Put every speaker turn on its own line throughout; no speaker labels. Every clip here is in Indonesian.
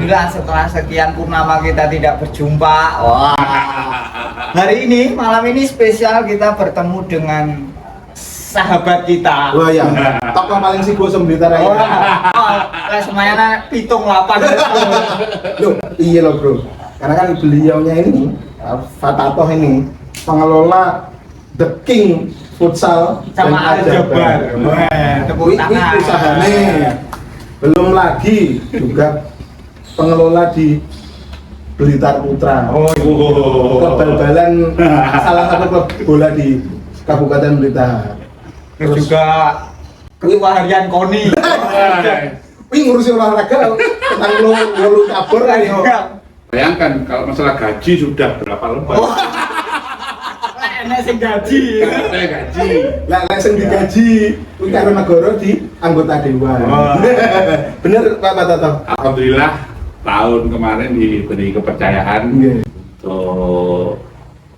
Alhamdulillah setelah sekian purnama kita tidak berjumpa. Wah. Hari ini malam ini spesial kita bertemu dengan sahabat kita.
Wah ya, tokoh paling sibuk Blitar Raya.
Oh, semuanya pitung 8.
Loh, iya loh bro. Karena kan beliaunya ini, Fatatoh ini pengelola The King Futsal
sama Al-Jabar. Wah, tepuk tangan.
Usahanya. Belum lagi juga pengelola di Blitar Putra.
Oh,
klub bal-balan salah satu klub bola di Kabupaten Blitar.
Terus juga ketua harian KONI.
Wih ngurusin olahraga tentang lu kabur ayo.
Bayangkan kalau masalah gaji sudah berapa lembar?
Enak sing gaji.
Saya gaji.
Lah langsung digaji kuwi karo negara di anggota dewan. Bener Pak Tato?
Alhamdulillah tahun kemarin diberi kepercayaan untuk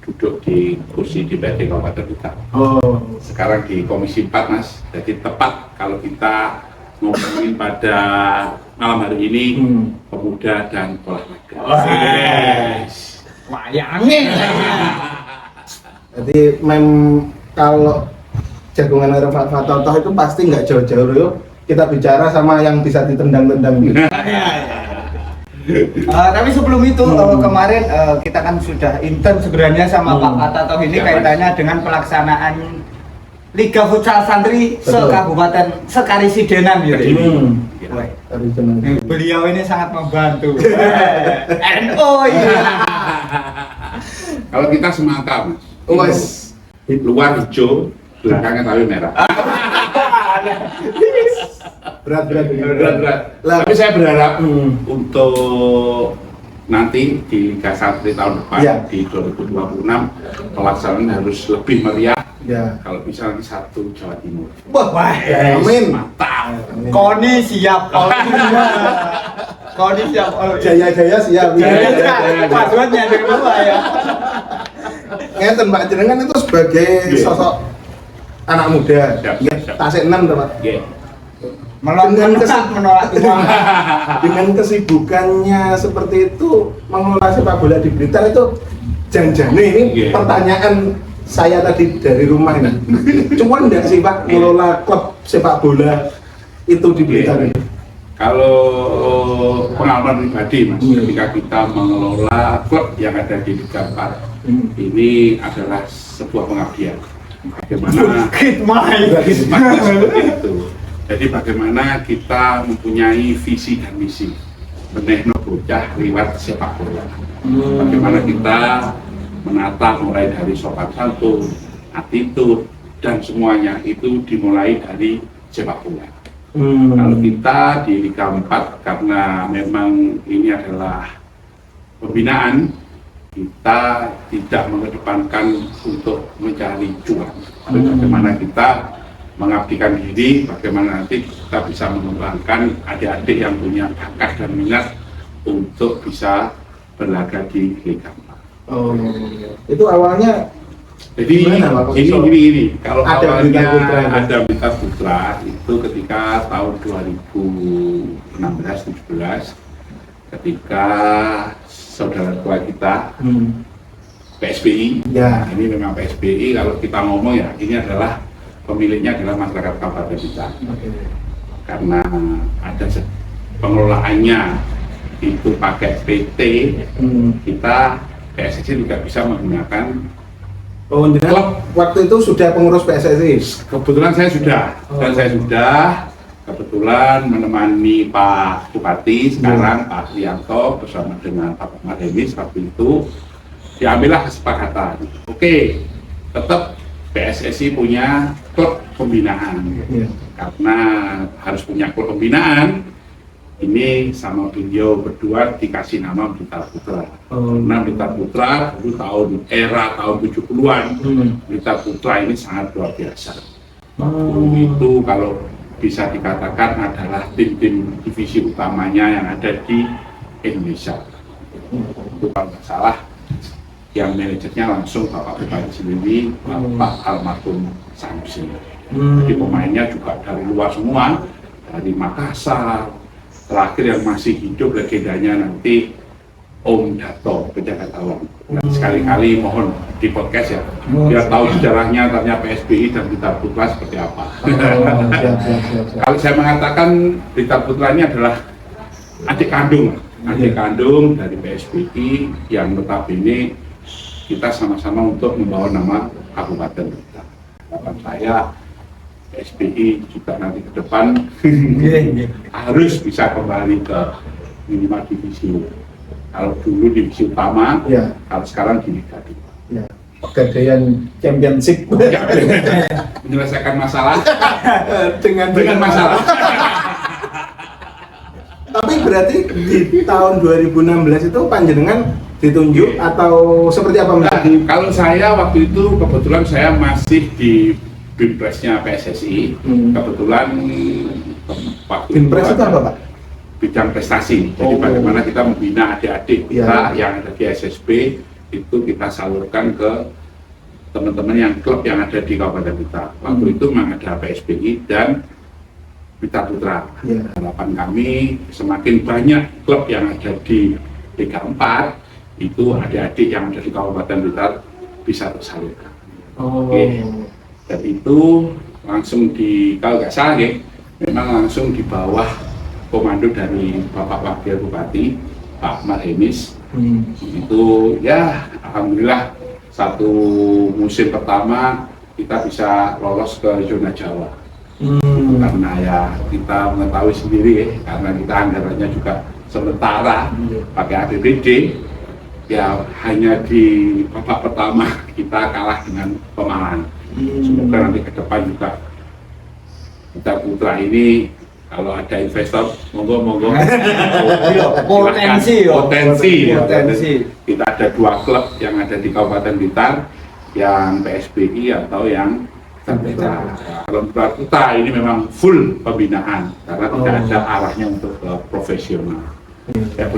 duduk di kursi DPRD Kabupaten Blitar.
Oh,
Sekarang di Komisi 4 Mas. Jadi tepat kalau kita ngomongin pada malam hari ini pemuda dan olahraga.
Wayangnya.
jadi kalau jagongan Pak Tato itu pasti nggak jauh-jauh yuk. Kita bicara sama yang bisa ditendang-tendang gitu.
Tapi sebelum itu kemarin kita kan sudah intern sebenarnya sama Pak Fatatoh ini kaitannya dengan pelaksanaan Liga Futsal Santri se-Kabupaten Sekarisidenan gitu. Beliau ini sangat membantu. NO ya.
Kalau kita semata Mas, luar hijau, belakangnya tapi merah. Berat. Tapi saya berharap untuk nanti di Liga Santri tahun depan di 2026 pelaksanaan harus lebih meriah.
Ya.
Kalau bisa nanti satu Jawa Timur.
Wah,
amin.
Mantap.
KONI siap. KONI siap.
Jaya siap.
Passwordnya dari bawah ya.
Ngeten Pak jenengan itu sebagai sosok anak muda.
Siap.
Tasik 6 Pak.
Menolak uang.
Dengan kesibukannya seperti itu mengelola sepak bola di Blitar itu janjane ini pertanyaan saya tadi dari rumah ini. Cuman enggak sih Pak mengelola klub sepak bola itu di Blitar ini?
Kalau pengalaman pribadi Mas, ketika kita mengelola klub yang ada di Liga 4 ini adalah sebuah pengabdian. Bagaimana seperti itu. Jadi bagaimana kita mempunyai visi dan misi menehno bocah lewat sepak bola. Bagaimana kita menata mulai dari sopan santun, attitude dan semuanya itu dimulai dari sepak bola. Kalau kita di Liga 4 karena memang ini adalah pembinaan, kita tidak mengedepankan untuk mencari cuan. Tapi bagaimana kita mengabdikan diri, bagaimana nanti kita bisa mengembangkan adik-adik yang punya bakat dan minat untuk bisa berlaga di Liga 4.
Oh, itu awalnya
jadi ini kalau
ada
awalnya ada Blitar Putra itu ketika tahun 2016-17 ketika saudara tua kita PSBI, ini memang PSBI kalau kita ngomong ya ini adalah pemiliknya adalah masyarakat Kabupaten Blitar. Karena ada pengelolaannya itu pakai PT, kita PSSI juga bisa menggunakan.
Oh, klub waktu itu sudah pengurus PSSI?
Kebetulan saya sudah, dan saya sudah kebetulan menemani Pak Bupati sekarang Pak Rianto bersama dengan Pak Marhemis waktu itu diambillah kesepakatan. Oke, tetap PSSI punya klub pembinaan, karena harus punya klub pembinaan. Ini sama beliau berdua dikasih nama Blitar Putra. Karena Blitar Putra itu tahun 70-an, Blitar Putra ini sangat luar biasa. Itu kalau bisa dikatakan adalah tim-tim divisi utamanya yang ada di Indonesia. Itu kalau nggak salah, yang manajernya langsung Bapak Bupati sendiri, Bapak Almarhum Samsi. Jadi pemainnya juga dari luar semua, dari Makassar, terakhir yang masih hidup legendanya nanti Om Dato penjaga gawang. Dan sekali-kali mohon di podcast ya, biar tahu sejarahnya ternyata PSBI dan Blitar Putra seperti apa.
Siap.
Kalau saya mengatakan Blitar Putra ini adalah adik kandung dari PSBI yang notabene kita sama-sama untuk membawa nama Kabupaten Blitar. Harapan saya PSBI juga nanti ke depan harus bisa kembali ke minimal divisi. Kalau dulu divisi utama,
Ya.
kalau sekarang di Liga 2.
Ya. Pegadaian Championship
Menyelesaikan masalah
dengan
dengan masalah.
Tapi berarti di tahun 2016 itu panjenengan ditunjuk atau seperti apa
Nah,
menjadi?
kalau saya waktu itu kebetulan saya masih di Binpresnya PSSI. Kebetulan waktu
Binpres itu apa, Pak?
bidang prestasi. Jadi
Oh.
bagaimana kita membina adik-adik kita
Ya.
yang ada di SSB itu kita salurkan ke teman-teman yang klub yang ada di Kabupaten Blitar. Waktu itu memang ada PSBI dan Blitar Putra.
Ya.
Harapan kami semakin banyak klub yang ada di Liga 4 itu adik-adik yang ada di Kabupaten Blitar bisa tersalurkan.
Oh.
Oke. Dan itu langsung kalau nggak salah ya, memang langsung di bawah komando dari Bapak Wakil Bupati Pak Marhemis. Itu ya alhamdulillah satu musim pertama kita bisa lolos ke zona Jawa. Karena ya kita mengetahui sendiri ya, karena kita anggarannya juga sementara pakai APBD, ya hanya di babak pertama kita kalah dengan Pemalang. Semoga nanti ke depan juga Blitar Putra ini kalau ada investor monggo
Potensi, yo.
potensi.
Potensi.
Kita ada 2 klub yang ada di Kabupaten Blitar, yang PSBI atau yang Blitar. Kalau Blitar Putra ini memang full pembinaan karena tidak ada arahnya untuk ke profesional. Saya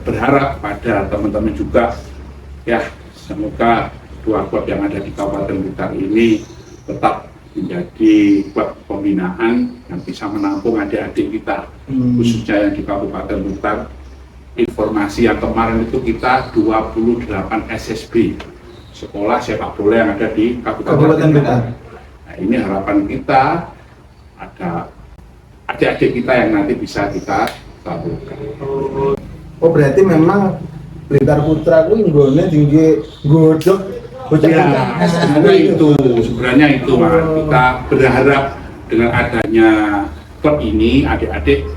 berharap pada teman-teman juga ya semoga 2 klub yang ada di Kabupaten Blitar ini tetap menjadi klub pembinaan yang bisa menampung adik-adik kita, khususnya yang di Kabupaten Blitar. Informasi yang kemarin itu kita 28 SSB sekolah sepak bola yang ada di Kabupaten Blitar. Nah, ini harapan kita ada adik-adik kita yang nanti bisa kita salurkan.
Oh berarti memang Blitar Putra itu nggone tinggi godok
Ya, sebenarnya itu Mas. Kita berharap dengan adanya klub ini adik-adik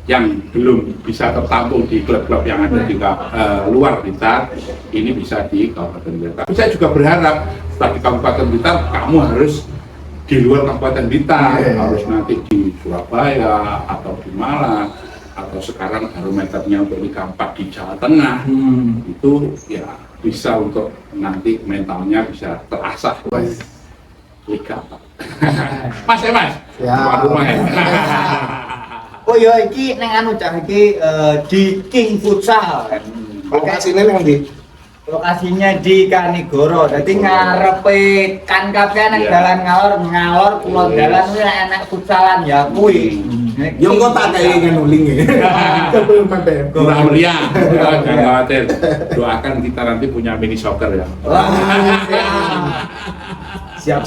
yang belum bisa tertampung di klub-klub yang ada di luar Blitar ini bisa di Kabupaten Blitar. Tapi saya juga berharap setelah di Kabupaten Blitar kamu harus di luar Kabupaten Blitar, harus nanti di Surabaya atau di Malang atau sekarang barometernya untuk Liga 4 di Jawa Tengah. Itu ya bisa untuk nanti mentalnya bisa terasah Liga 4. Mas ya Mas?
Ya.
Tuan rumah ya.
Oh ya iki neng anu cah iki di King Futsal.
Lokasinya yang di
Lokasinya di Kanigoro. Jadi ngarepe kan kabeh nang dalan ngalor kulon dalan kuwi enak futsalan ya kuwi.
Yo kok tak kayak nuling ya. Belum ada.
Kurang meriah, jangan khawatir. Doakan kita nanti punya mini soccer ya.
Siap.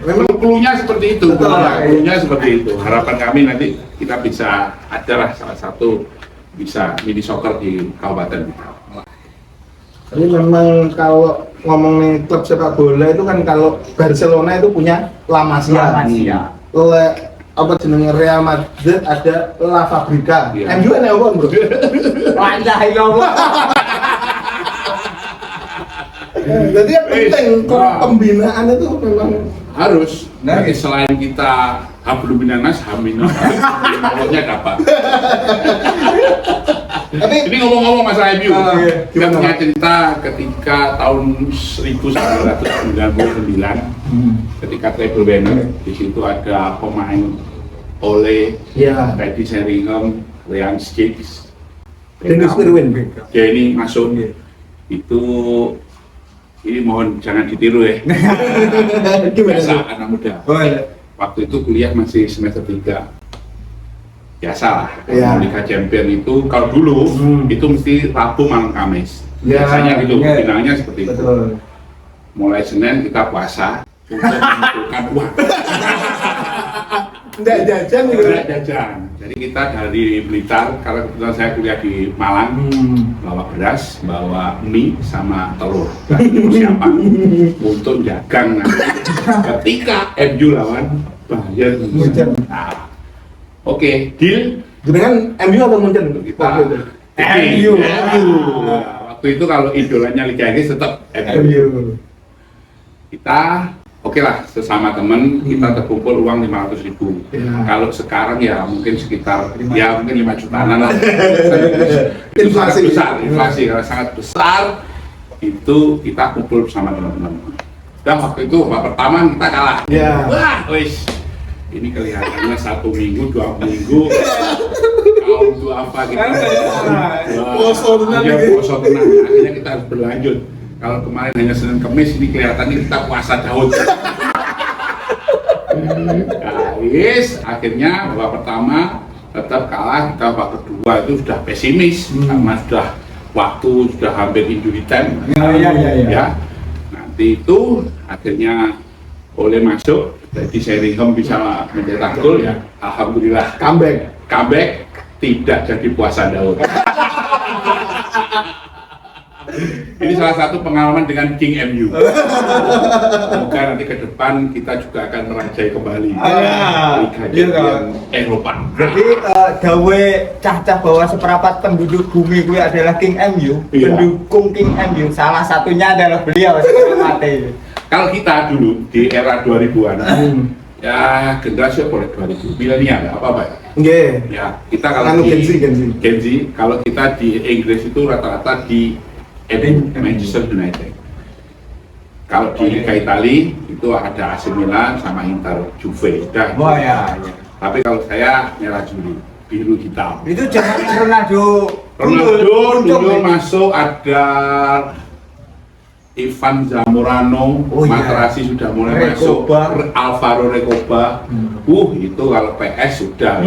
Memang cluenya seperti itu,
Betul.
cluenya seperti itu. Harapan kami nanti kita bisa adalah salah satu bisa mini soccer di Kabupaten Blitar.
Tapi memang kalau ngomongin klub sepak bola itu kan kalau Barcelona itu punya La Masia. Apa jenenge Real Madrid ada La Fabrica.
Iya.
MU ana apa, Bro?
Wajah ya Allah.
Jadi yang penting pembinaan itu memang
Harus. Nanti selain kita hablum minanas, haminah, pokoknya dapat.
tapi
Ini ngomong-ngomong masalah MU,
iya.
kita
Gimana,
punya
Pak?
cerita ketika tahun 1999 ketika treble winner, di situ ada pemain Ole,
ya
Teddy Sheringham, Ryan Giggs,
Dennis Irwin.
Denny masuk. Itu ini mohon jangan ditiru ya.
Gimana
Biasa
tuh?
anak muda.
Oh, iya.
Waktu itu kuliah masih semester 3. biasa lah.
Ya.
Liga Champion itu kalau dulu itu mesti Rabu malam Kamis.
Ya,
Biasanya gitu,
ya.
finalnya seperti itu.
Betul.
Mulai Senin kita puasa untuk mengumpulkan uang.
Enggak jajan gitu.
Tidak jajan. Jadi kita dari Blitar, karena kebetulan saya kuliah di Malang, bawa beras, bawa mie sama telur. Dan persiapan untuk jagang nanti ketika MU lawan Bayern Munchen. Nah, oke, deal.
Dengan MU atau Munchen?
Kita
Waktu itu?
MU.
Nah, waktu itu kalau idolanya Liga Inggris tetap MU.
MU.
Kita oke lah, sesama temen kita terkumpul uang 500.000.
Ya.
Kalau sekarang ya mungkin sekitar ya mungkin 5 jutaan lah. Itu sangat
Inflasi.
besar, inflasi karena sangat besar. Itu kita kumpul bersama teman-teman. Dan waktu itu babak pertama kita kalah.
Ya.
Wah, wis. Ini kelihatannya 1 minggu, 2 minggu. Kau itu apa kita?
Poso tenang
Iya,
gitu.
poso tenang. Akhirnya kita harus berlanjut. Kalau kemarin hanya Senin Kemis, ini kelihatannya kita puasa Daud. Guys, akhirnya babak pertama tetap kalah, kita babak kedua itu sudah pesimis karena sudah waktu sudah hampir injury time.
Ya.
Nanti itu akhirnya oleh masuk, jadi Sheringham bisa mencetak gol ya. Alhamdulillah comeback tidak jadi puasa Daud. Ini salah satu pengalaman dengan King MU. Semoga nanti ke depan kita juga akan merajai kembali Liga Champion Eropa.
Jadi gawe cacah bahwa seperempat penduduk bumi gue adalah King MU,
Iya.
pendukung King MU, salah satunya adalah beliau seperti
Kalau kita dulu di era 2000-an, ya generasi boleh 2000, milenial ya, apa ya?
Nggih.
Ya, kita kalau
Anu,
di
Gen Z.
kalau kita di Inggris itu rata-rata di Manchester United. Kalau di Liga Italia itu ada AC Milan sama Inter, Juve. Udah.
Wah ya.
Tapi kalau saya merah biru hitam.
Itu jangan Ronaldo
Dulu masuk ada Ivan Zamorano,
Oh, iya.
Materazzi sudah mulai
Recoba.
masuk, Alvaro Recoba. Itu kalau PS sudah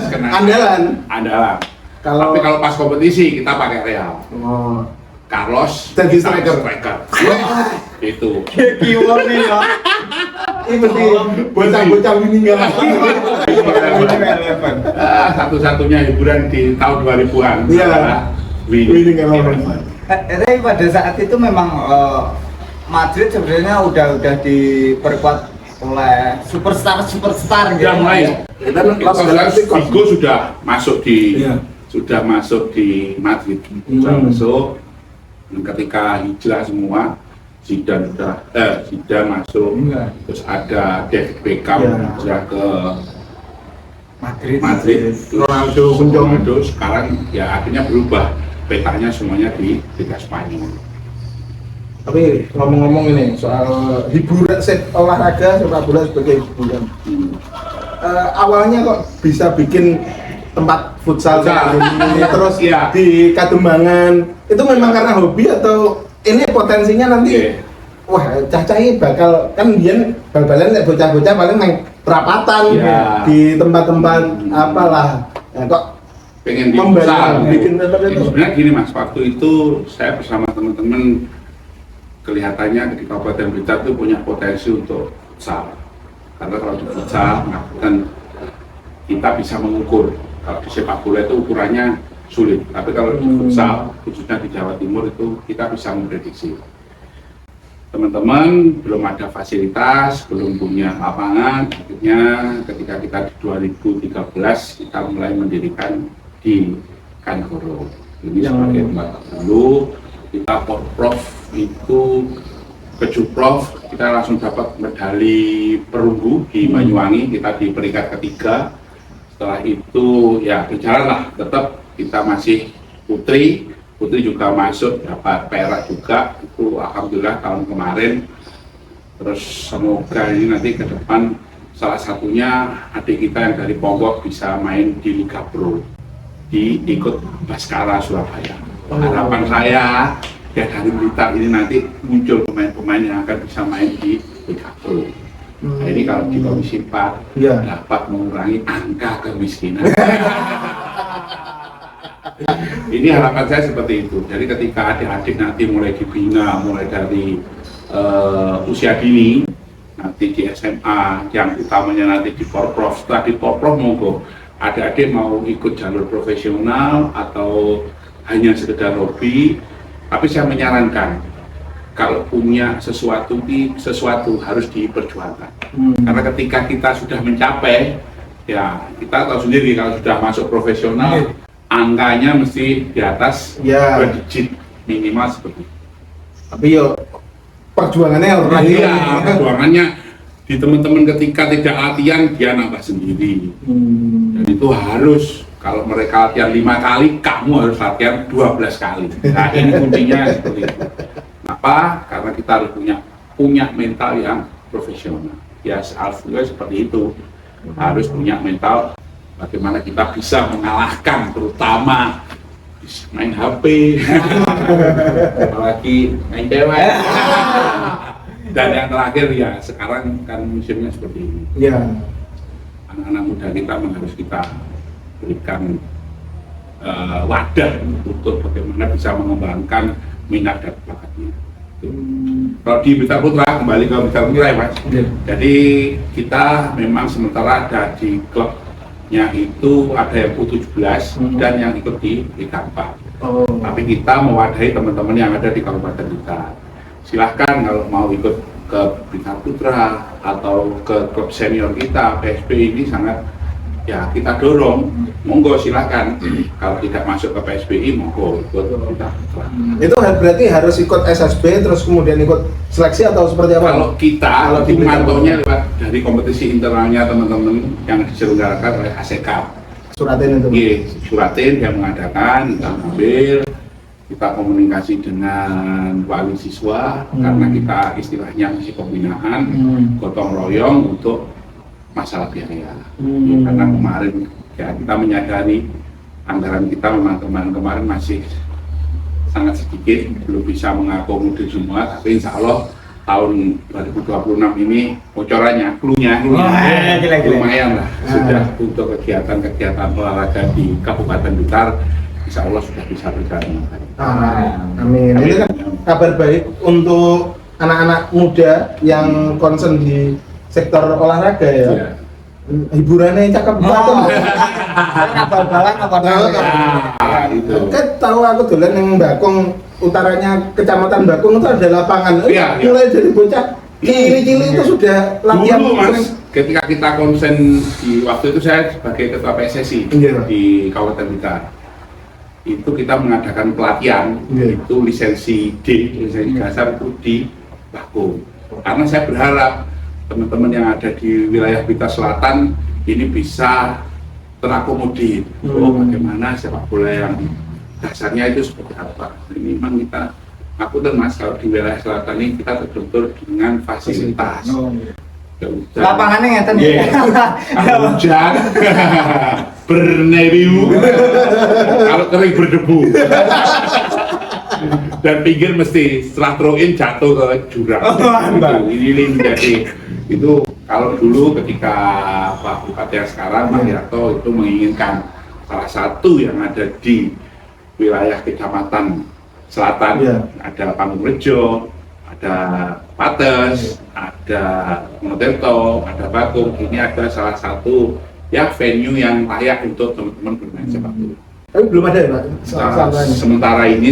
kena andalan. Tapi kalau pas kompetisi kita pakai Real.
Oh.
Carlos
Jadi
kita
striker.
Itu.
Kiwon nih ya.
Ini bocah-bocah meninggal.
Satu-satunya hiburan di tahun 2000-an
Iya.
adalah
Winning Eleven.
Tapi pada saat itu memang Madrid sebenarnya udah diperkuat oleh superstar gitu.
Yang lain.
Kita
Figo sudah masuk di
Iya.
Madrid. Sudah masuk. Dan ketika hijrah semua, Zidane masuk.
Iya.
Terus ada David Beckham
Iya.
hijrah ke
Madrid.
Terus Ronaldo sekarang ya akhirnya berubah, petanya semuanya di Liga Spanyol.
Tapi ngomong-ngomong ini soal hiburan, olahraga sepak bola sebagai hiburan. Awalnya kok bisa bikin tempat futsal kayak gini, terus
Iya.
di Kadembangan itu memang karena hobi atau ini potensinya nanti
Iya.
wah cacai bakal kan biyen bal-balan nek bocah-bocah paling main perapatan
Iya.
di tempat-tempat apalah. Nah, kok
Pengen di
Membantu,
futsal.
bikin tempat itu.
Sebenarnya gini Mas, waktu itu saya bersama teman-teman kelihatannya di Kabupaten Blitar itu punya potensi untuk futsal. Karena kalau di futsal kan kita bisa mengukur. Kalau di sepak bola itu ukurannya sulit, tapi kalau di futsal khususnya di Jawa Timur itu kita bisa memprediksi. Teman-teman belum ada fasilitas, belum punya lapangan. Akhirnya ketika kita di 2013 kita mulai mendirikan di Kanigoro. Ini sebagai tempat dulu kita Porprov itu Kejuprov kita langsung dapat medali perunggu di Banyuwangi, kita di peringkat ketiga. Setelah itu ya berjalan lah, tetap kita masih putri juga masuk dapat perak juga, itu alhamdulillah tahun kemarin. Terus semoga ini nanti ke depan salah satunya adik kita yang dari Ponggok bisa main di Liga Pro, ikut Baskara Surabaya. Harapan saya ya dari Blitar ini nanti muncul pemain-pemain yang akan bisa main di Liga Pro. Nah, ini kalau di Komisi 4
Iya.
dapat mengurangi angka kemiskinan. Ini harapan saya seperti itu. Jadi ketika adik-adik nanti mulai dibina, mulai dari usia dini, nanti di SMA, yang utamanya nanti di Porprov, setelah di Porprov monggo adik-adik mau ikut jalur profesional atau hanya sekedar hobi, tapi saya menyarankan kalau punya sesuatu harus diperjuangkan. Karena ketika kita sudah mencapai, ya kita tahu sendiri kalau sudah masuk profesional, angkanya mesti di atas
Ya.
2 digit minimal seperti itu.
Tapi yo perjuangannya orang
Iya, perjuangannya di teman-teman ketika tidak latihan dia nambah sendiri. Dan itu harus, kalau mereka latihan 5 kali, kamu harus latihan 12 kali. Nah ini kuncinya seperti itu. Kenapa? Karena kita harus punya mental yang profesional. Ya juga seperti itu. Harus punya mental bagaimana kita bisa mengalahkan, terutama main HP, apalagi main cewek. Dan yang terakhir ya sekarang kan musimnya seperti ini.
Ya.
Anak-anak muda kita harus kita berikan wadah untuk bagaimana bisa mengembangkan minat dan bakatnya. Kalau di Blitar Putra, kembali ke Blitar Putra ya Mas. Jadi kita memang sementara ada di klubnya itu ada yang U17 dan yang ikut di Liga 4. Tapi kita mewadahi teman-teman yang ada di Kabupaten Blitar. Silahkan kalau mau ikut ke Blitar Putra atau ke klub senior kita, PSB ini sangat ya kita dorong, monggo silahkan. Kalau tidak masuk ke PSBI, monggo ikut Blitar Putra.
Itu berarti harus ikut SSB terus kemudian ikut seleksi atau seperti apa?
Kalau kita
di
memantaunya lewat dari kompetisi internalnya teman-teman yang diselenggarakan oleh ASEK.
Suratin itu.
Iya, Suratin yang mengadakan, kita ambil, kita komunikasi dengan wali siswa karena kita istilahnya masih pembinaan, gotong royong untuk masalah biaya. Ya, karena kemarin ya, kita menyadari anggaran kita memang kemarin masih sangat sedikit, belum bisa mengakomodir semua, tapi insya Allah tahun 2026 ini bocorannya, cluenya lumayan lah sudah untuk kegiatan-kegiatan olahraga di Kabupaten Blitar, insya Allah sudah bisa berjalan.
Amin. Ini kan kabar baik untuk anak-anak muda yang concern di sektor olahraga ya.
Ya.
Hiburannya cakep banget.
Bal-balan apa
Itu.
Kan tahu aku dolan yang Bakung, utaranya Kecamatan Bakung itu ada lapangan.
Iya, iya.
Mulai dari bocah cili-cili itu sudah latihan.
Dulu Mas, ketika kita konsen di waktu itu saya sebagai ketua PSSI
Iya.
di Kabupaten Blitar, itu kita mengadakan pelatihan,
Iya.
itu lisensi D, lisensi dasar itu di Bakung. Karena saya berharap teman-teman yang ada di wilayah Blitar Selatan ini bisa terakomodir. Oh, bagaimana sepak bola yang dasarnya itu seperti apa? Ini memang kita, aku dan Mas, kalau di wilayah selatan ini kita terbentur dengan fasilitas.
Lapangannya ngeten
Iya. Kalau hujan bernebiu, kalau kering berdebu. Dan pinggir mesti setelah throw in jatuh ke jurang. Ini menjadi itu kalau dulu ketika Pak Bupati yang sekarang Pak Yarto itu menginginkan salah satu yang ada di wilayah Kecamatan Selatan, ada Panggung Rejo, ada Pates, ada Moterto, ada Bakung. Ini ada salah satu ya venue yang layak untuk teman-teman bermain sepak bola.
Tapi belum ada ya Pak?
Sementara yang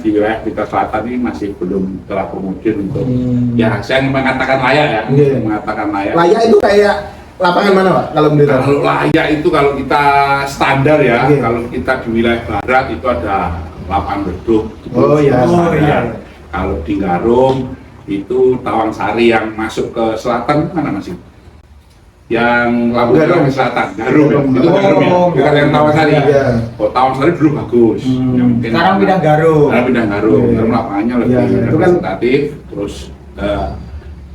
di wilayah Blitar Selatan ini masih belum terakomodir untuk ya saya mengatakan layak ya, mengatakan layak.
Layak itu kayak lapangan mana Pak kalau menurut?
Kalau layak itu kalau kita standar ya, kalau kita di wilayah barat itu ada lapangan beduk.
Oh iya.
Kalau di Garung itu Tawang Sari yang masuk ke selatan mana masih? Yang Lampung Selatan, Garung ya, itu Garung ya, bukan yang Tawang Sari. Oh, Tawang Sari dulu bagus. Ya, mungkin
sekarang pindah Garung.
Sekarang pindah Garung, Garung lapangannya lebih representatif, terus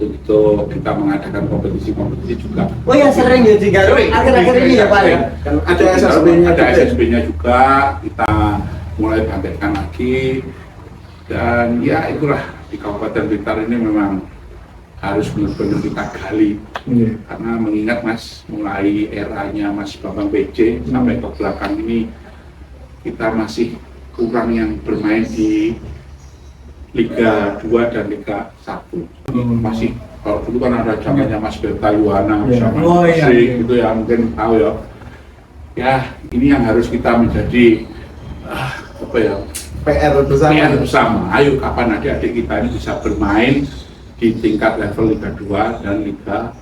untuk kita mengadakan kompetisi juga.
Oh ya sering ya di Garung, akhir-akhir ini ya Pak ya?
Kan ada SSB-nya
ada SSB-nya juga, kita mulai bangkitkan lagi. Dan ya itulah di Kabupaten Blitar ini memang harus benar-benar kita gali. Karena mengingat Mas, mulai eranya Mas Bambang PJ sampai ke belakang ini kita masih kurang yang bermain di Liga 2 dan Liga 1. Masih, kalau dulu kan ada zamannya Mas Berta Yuwana sama gitu ya, mungkin tahu ya. Ya, ini yang harus kita menjadi apa ya,
PR bersama.
Ayo kapan adik-adik kita ini bisa bermain di tingkat level Liga 2 dan Liga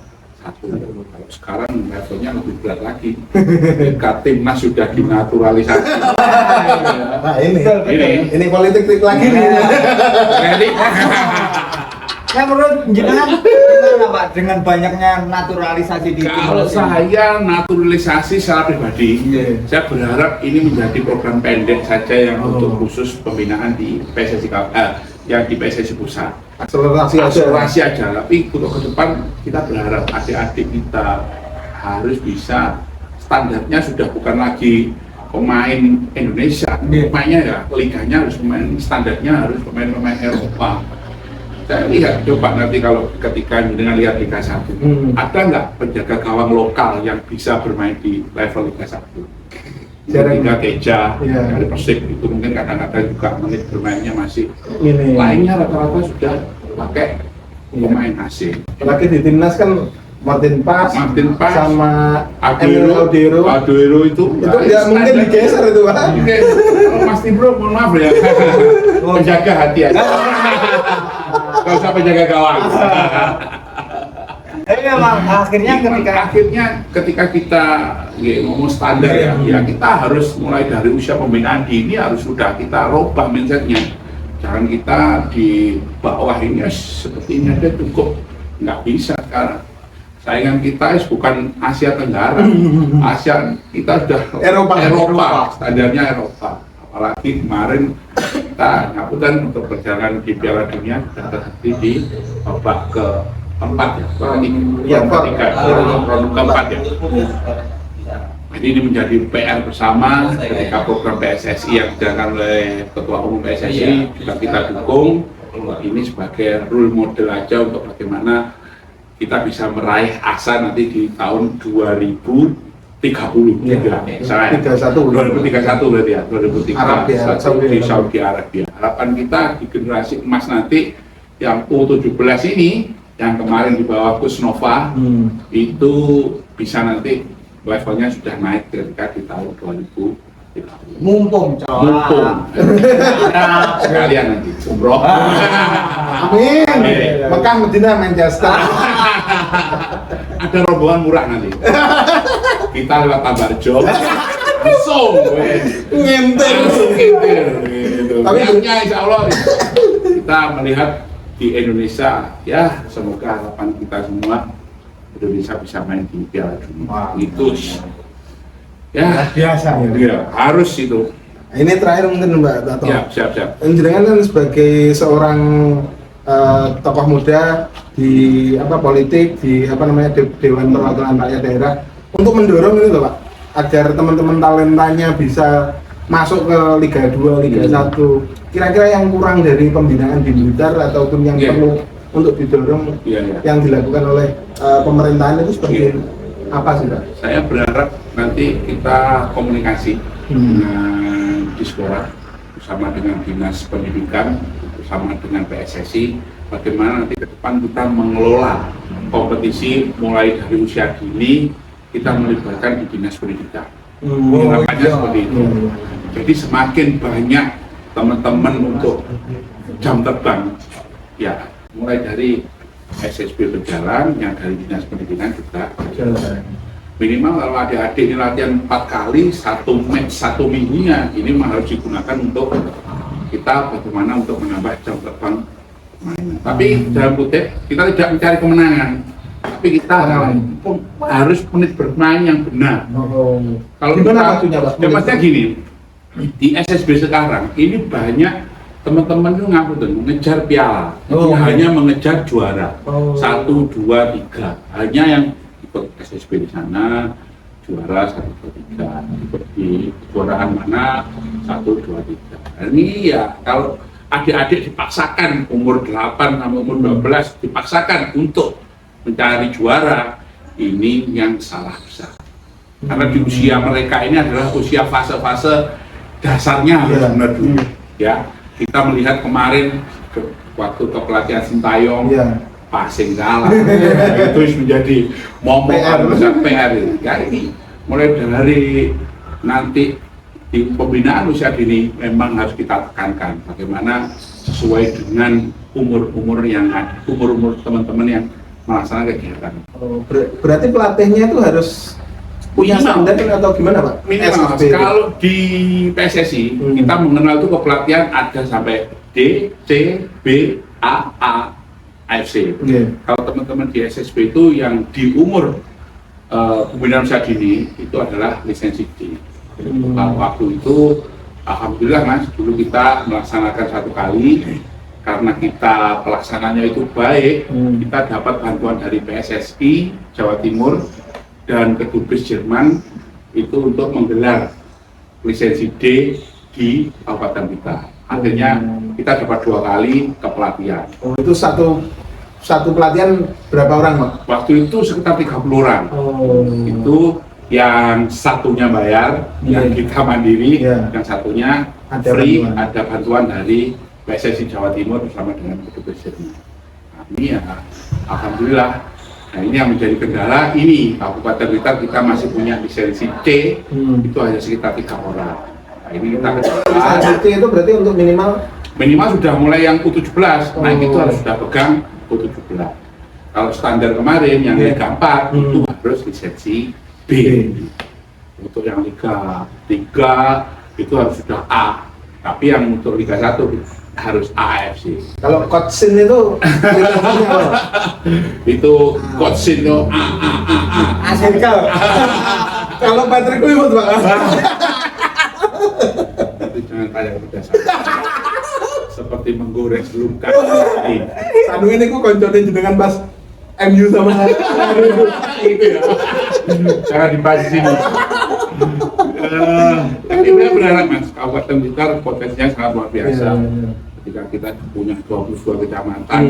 1. Kalau sekarang levelnya lebih berat lagi. Ketika timnas sudah dinaturalisasi.
Nah, ini politik lagi nih.
Ya menurut jenengan gimana Pak dengan banyaknya naturalisasi di
Kalau saya naturalisasi secara pribadi, saya berharap ini menjadi program pendek saja yang untuk khusus pembinaan di PSSI yang di PSSI Pusat. Akselerasi aja. Tapi untuk ke depan kita berharap adik-adik kita harus bisa, standarnya sudah bukan lagi pemain Indonesia, pemainnya ya liganya harus pemain, standarnya harus pemain-pemain Eropa. Saya lihat, coba nanti kalau ketika dengan lihat Liga 1, ada nggak penjaga gawang lokal yang bisa bermain di level Liga 1? Liga Keja, dari Persib itu mungkin kadang-kadang juga menit bermainnya masih lainnya rata-rata sudah pakai pemain asing.
Apalagi di timnas kan Martin Pas sama
Aguero itu
ya mungkin digeser itu Pak.
Mas Tibro, mohon maaf ya, menjaga hati aja. Kalau usah penjaga gawang.
Memang akhirnya
ketika kita ngomong standar ya kita harus mulai dari usia pembinaan dini harus sudah kita robah mindsetnya. Jangan kita di bawah ini seperti ini aja cukup, nggak bisa sekarang. Saingan kita bukan Asia Tenggara, Asia kita sudah Eropa, standarnya Eropa. Apalagi kemarin kita ngaputan untuk perjalanan di Piala Dunia sudah terhenti di babak keempat keempat ya. Jadi ini menjadi PR bersama ketika program PSSI yang dijalankan oleh Ketua Umum PSSI juga kita dukung. Ini sebagai role model aja untuk bagaimana kita bisa meraih asa nanti di tahun 2030. 2031 berarti ya, 2031 di Saudi Arabia. Harapan kita di generasi emas nanti yang U17 ini yang kemarin di bawah Kusnova itu bisa nanti levelnya sudah naik ketika di tahun 2030.
mumpung
sekalian nanti umroh.
Amin. Mekah, Medina, Manchester.
Ada rombongan murah nanti. Kita lewat Tabarjo. Langsung
Ngintir.
Gitu.
Tapi
niatnya insya Allah kita melihat di Indonesia, ya semoga harapan kita semua Indonesia bisa main di Piala Dunia. Itu ya
biasa
ya, harus itu.
Ini terakhir mungkin Mbak Tato.
Siap.
Jenengan kan sebagai seorang tokoh muda di politik di Dewan Perwakilan Rakyat Daerah untuk mendorong ini loh Pak, agar teman-teman talentanya bisa masuk ke Liga 2, Liga 1. Kira-kira yang kurang dari pembinaan di Blitar ataupun yang perlu untuk didorong yang dilakukan oleh pemerintahan itu seperti apa sih Pak?
Saya berharap nanti kita komunikasi dengan Dispora bersama dengan Dinas Pendidikan bersama dengan PSSI, bagaimana nanti ke depan kita mengelola kompetisi mulai dari usia dini kita melibatkan di Dinas Pendidikan. Harapannya seperti itu. Jadi semakin banyak teman-teman untuk jam terbang, ya mulai dari SSB berjalan, yang dari Dinas Pendidikan juga berjalan. Minimal kalau adik-adik ini latihan 4 kali, 1 match 1 minggunya, ini harus digunakan untuk kita bagaimana untuk menambah jam terbang mainan. Tapi dalam kutip kita tidak mencari kemenangan, tapi kita harus menit bermain yang benar. Kalau kita, maksudnya gini, di SSB sekarang ini banyak teman-teman itu ngaku tuh mengejar piala, hanya mengejar juara 1, 2, 3, hanya yang ikut SSB di sana juara 1, 2, 3, ikut di kejuaraan mana 1, 2, 3. Ini ya kalau adik-adik dipaksakan umur 8 sampai umur 12 dipaksakan untuk mencari juara, ini yang salah besar. Karena di usia mereka ini adalah usia fase-fase dasarnya benar dulu. Ya, kita melihat kemarin waktu ke pelatihan Sintayong, passing kalah, itu menjadi momen besar PR. Ya ini mulai dari nanti di pembinaan usia dini memang harus kita tekankan bagaimana sesuai dengan umur-umur yang ada, umur-umur teman-teman yang melaksanakan kegiatan.
Berarti pelatihnya itu harus punya standar atau gimana Pak?
Minimal. Kalau di PSSI kita mengenal itu kepelatihan ada sampai D, C, B, A, AFC. Kalau teman-teman di SSB itu yang di umur pembinaan usia dini itu adalah lisensi D. Waktu itu alhamdulillah Mas, dulu kita melaksanakan 1 kali karena kita pelaksananya itu baik, kita dapat bantuan dari PSSI Jawa Timur dan Kedubes Jerman itu untuk menggelar lisensi D di kabupaten kita. Akhirnya kita dapat 2 kali kepelatihan.
Itu satu pelatihan berapa orang Pak?
Waktu itu sekitar 30 orang. Itu yang satunya bayar, yang kita mandiri, yang satunya
ada
free,
bantuan.
ada bantuan dari PSSI Jawa Timur bersama dengan Kedubes Jerman. Nah, ini ya, alhamdulillah. Nah ini yang menjadi kendala ini Kabupaten Blitar kita masih punya lisensi C, itu hanya sekitar 3 orang. Nah ini kita
lisensi C itu berarti untuk minimal
sudah mulai yang U17, nah itu harus sudah pegang U17. Kalau standar kemarin yang Liga 4 itu harus lisensi B. Untuk yang Liga 3 itu harus sudah A, tapi yang untuk Liga 1 harus AFC.
Kalau Coachin itu
itu Coachin itu
ASK.
Kalau Patrick itu Pak.
Tapi jangan tanya kepada saya. Seperti menggoreng luka.
Sanu ini ku konconin jenengan pas MU sama
Itu ya. Jangan dibahas di sini. Kita berharap Mas, Kabupaten Blitar potensinya sangat luar biasa. Ketika kita punya 22 kecamatan,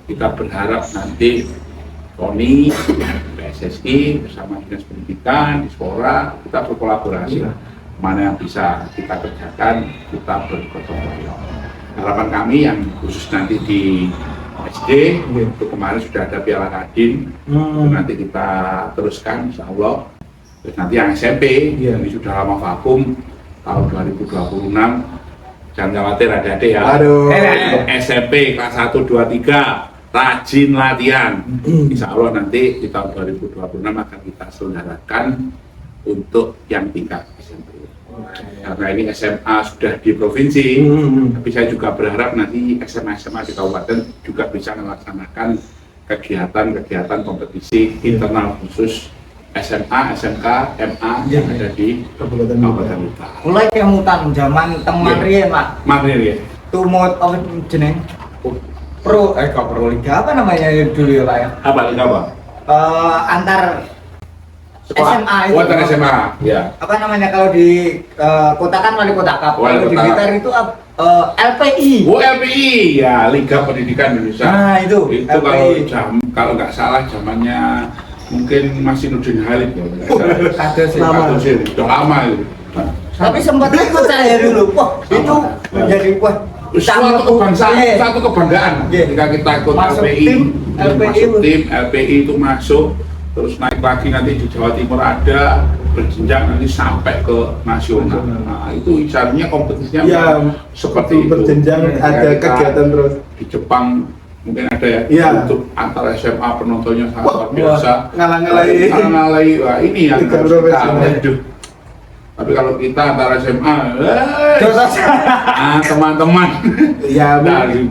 kita berharap nanti KONI, PSSI bersama Dinas Pendidikan, Dispora, kita berkolaborasi. Mana yang bisa kita kerjakan, kita bergotong royong. Harapan kami yang khusus nanti di SD, itu kemarin sudah ada Piala Kadin, itu nanti kita teruskan insya Allah. Terus nanti yang SMP, ini sudah lama vakum, tahun 2026, jangan khawatir adik-adik ya. SMP kelas 1, 2, 3, rajin latihan. Insya Allah nanti di tahun 2026 akan kita selenggarakan untuk yang tingkat SMP. Karena ini SMA sudah di provinsi, tapi saya juga berharap nanti SMA di kabupaten juga bisa melaksanakan kegiatan kompetisi internal khusus SMA, SMK, MA yang ada di Kabupaten Blitar.
Mulai kemutan zaman teman riyen Pak.
Maknir ya.
Tumut apa jeneng? Pro Liga apa namanya dulu ya Pak ya?
Apa liga apa?
Antar SMA itu.
Antar SMA, ya.
Apa namanya kalau di kota kan wali kota Cup. Kalau di Blitar itu LPI.
Oh LPI ya, Liga Pendidikan Indonesia.
Nah itu.
Kalau nggak salah zamannya mungkin masih Nurdin Halid ya.
Ada sih.
Sudah lama itu.
Tapi sempat ikut saya dulu. Wah itu menjadi
satu kebanggaan ketika kita ikut LPI itu masuk terus naik lagi nanti di Jawa Timur ada berjenjang nanti sampai ke nasional. Nah itu istilahnya kompetisinya
ya,
seperti
berjenjang, ada kegiatan terus.
Di Jepang mungkin ada ya, untuk antara SMA penontonnya sangat luar biasa. Ngalah-ngalahi, wah ini yang harus kita. Tapi kalau kita antara SMA, teman-teman,
ya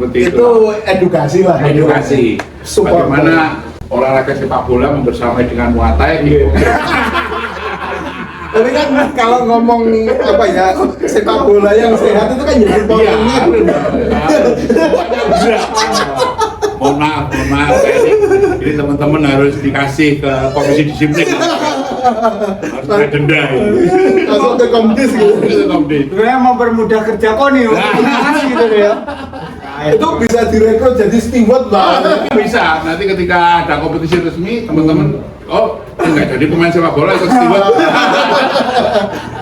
itu edukasi lah.
Edukasi. Bagaimana olahraga sepak bola membersamai dengan Muay Thai gitu.
Tapi kan kalau ngomong apa ya sepak bola yang sehat itu kan jadi polemiknya.
Mohon maaf ini teman-teman harus dikasih ke komisi disiplin. Harus ada denda
masuk ke komdis gitu.
Sebenarnya mempermudah kerja KONI, gitu ya.
Itu bisa direkrut jadi steward lah.
Bisa, nanti ketika ada kompetisi resmi, teman-teman, oh enggak jadi pemain sepak bola ikut steward.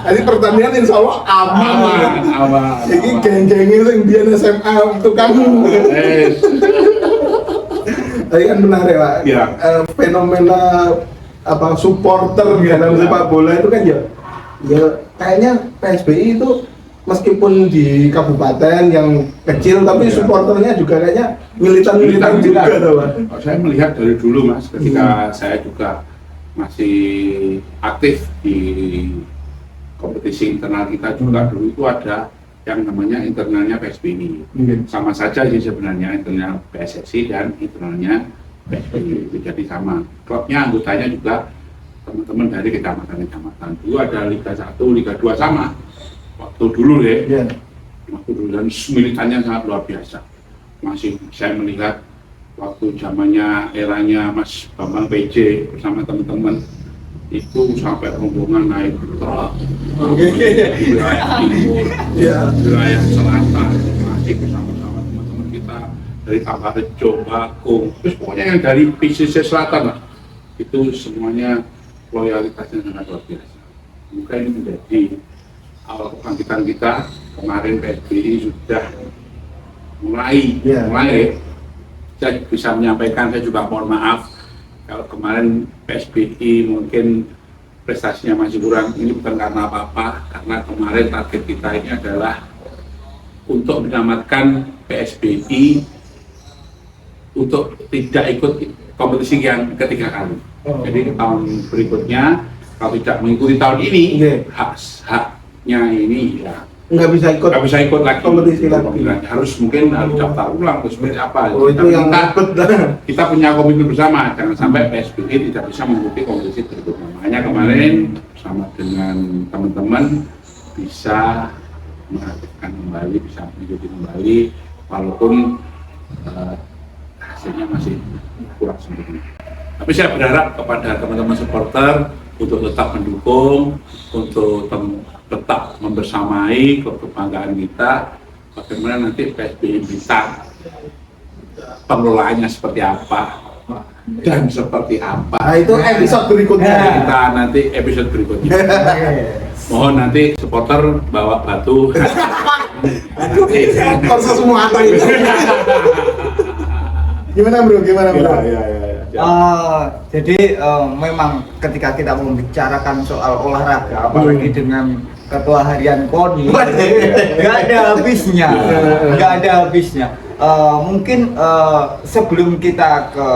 Jadi pertandingan insya Allah aman.
Aman.
Ini geng-gengnya yang biar SMA tukang.
Yes.
Tapi kan menarik Pak.
Ya.
Fenomena apa supporter dalam sepak bola itu kan ya kayaknya PSBI itu meskipun di kabupaten yang kecil tapi supporternya juga kayaknya militan juga tuh Pak.
Saya melihat dari dulu Mas, ketika saya juga masih aktif di kompetisi internal kita juga dulu itu ada yang namanya internalnya PSBI. Sama saja sih sebenarnya internal PSSI dan internalnya PSBI itu jadi sama. Klubnya anggotanya juga teman-teman dari kecamatan-kecamatan. Dulu ada Liga 1, Liga 2 sama. Waktu dulu deh.
Iya.
Waktu dulu dan militannya sangat luar biasa. Masih saya melihat waktu zamannya eranya Mas Bambang PJ bersama teman-teman itu sampai rombongan naik truk wilayah timur, wilayah selatan masih bersama-sama teman-teman kita dari Tabarejo, Bakung, terus pokoknya yang dari pesisir selatan lah itu semuanya loyalitasnya sangat luar biasa. Mungkin ini menjadi awal kebangkitan kita. Kemarin PSBI sudah mulai saya bisa menyampaikan, saya juga mohon maaf kalau kemarin PSBI mungkin prestasinya masih kurang. Ini bukan karena apa-apa, karena kemarin target kita ini adalah untuk menyelamatkan PSBI untuk tidak ikut kompetisi yang ketiga kali. Jadi tahun berikutnya kalau tidak mengikuti tahun ini, haknya ini ya
nggak bisa ikut
lagi
kompetisi lagi.
Harus mungkin harus daftar ulang atau seperti apa.
Itu yang
kita punya komitmen bersama, jangan sampai PSBI tidak bisa mengikuti kompetisi berikutnya. Makanya kemarin bersama dengan teman-teman bisa mengaktifkan kembali, bisa mengikuti kembali walaupun hasilnya masih kurang sempurna. Tapi saya berharap kepada teman-teman supporter untuk tetap mendukung, untuk tetap membersamai klub kebanggaan kita. Bagaimana nanti PSBI bisa pengelolaannya seperti apa dan seperti apa.
Nah, itu episode berikutnya.
Kita nanti episode berikutnya. Mohon nanti supporter bawa batu.
Korsa semua apa itu? Gimana bro?
Jadi memang ketika kita membicarakan soal olahraga, apalagi dengan ketua harian KONI, nggak ada habisnya. Mungkin sebelum kita ke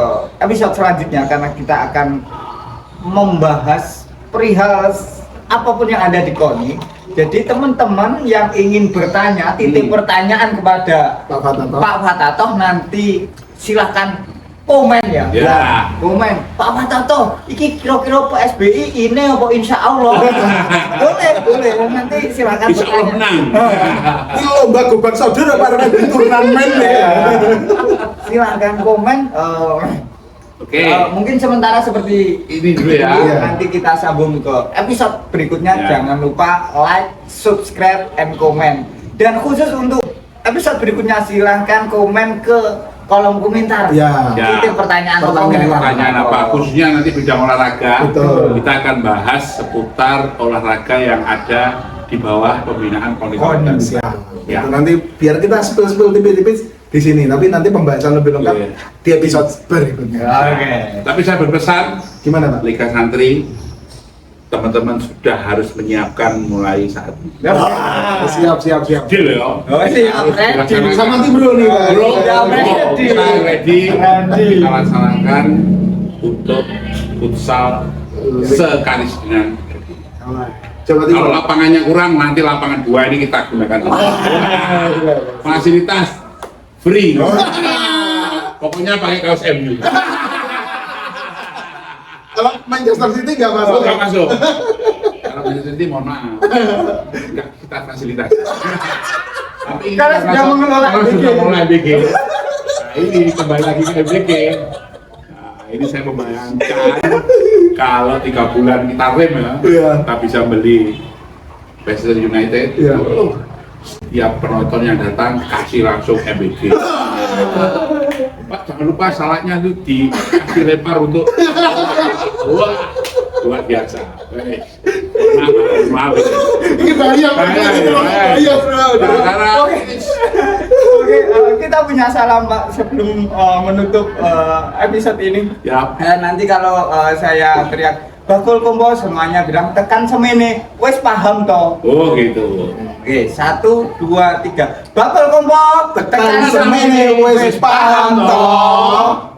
episode selanjutnya, karena kita akan membahas perihal apapun yang ada di KONI. Jadi teman-teman yang ingin bertanya, titip pertanyaan kepada Pak Fatatoh nanti silahkan komen ya. Komen Pak Fatatoh, iki kira-kira PSBI ini apa insya Allah? boleh nanti silahkan
Insya Allah menang.
Ini lomba gobak saudara karena di turnamen ya.
Silahkan komen.
Oke.
Mungkin sementara seperti
Ini dulu ya.
Nanti kita sambung ke episode berikutnya. Jangan lupa like, subscribe, and comment. Dan khusus untuk episode berikutnya silahkan komen ke kolom komentar. Titip pertanyaan
apa? Khususnya nanti bidang olahraga.
Betul.
Kita akan bahas seputar olahraga yang ada di bawah pembinaan KONI.
Ya. Nanti biar kita spill tipis-tipis di sini, tapi nanti pembahasan lebih lengkap di episode berikutnya.
Tapi saya berpesan,
gimana Pak?
Liga Santri, teman-teman sudah harus menyiapkan mulai saat ini.
Siap.
Deal ya.
Sama tim bro nih Pak.
Kita ready. Kita laksanakan untuk futsal sekaris dengan. Kalau lapangannya kurang, nanti lapangan 2 ini kita gunakan. Fasilitas free. Pokoknya pakai kaos MU.
Kalau Manchester City nggak masuk.
Nggak masuk. Kalau Manchester City mohon maaf. Nggak, kita fasilitas. Tapi
Karena sudah mengelola
MBG. Nah, ini kembali lagi ke MBG. Nah, ini saya membayangkan kalau 3 bulan kita rem ya, kita bisa beli Manchester United. setiap penonton yang datang kasih langsung MBG. Pak, jangan lupa salahnya itu dikasih lempar untuk wah, luar biasa. Maaf.
Ini bahaya, bro.
Oke, kita punya salam Pak sebelum menutup episode ini.
Ya.
Nanti kalau saya teriak bakul kombo semuanya bilang tekan semene, wes paham toh.
Oh gitu.
Oke, 1, 2, 3. Bakul kombo
Tekan semene, wes paham toh.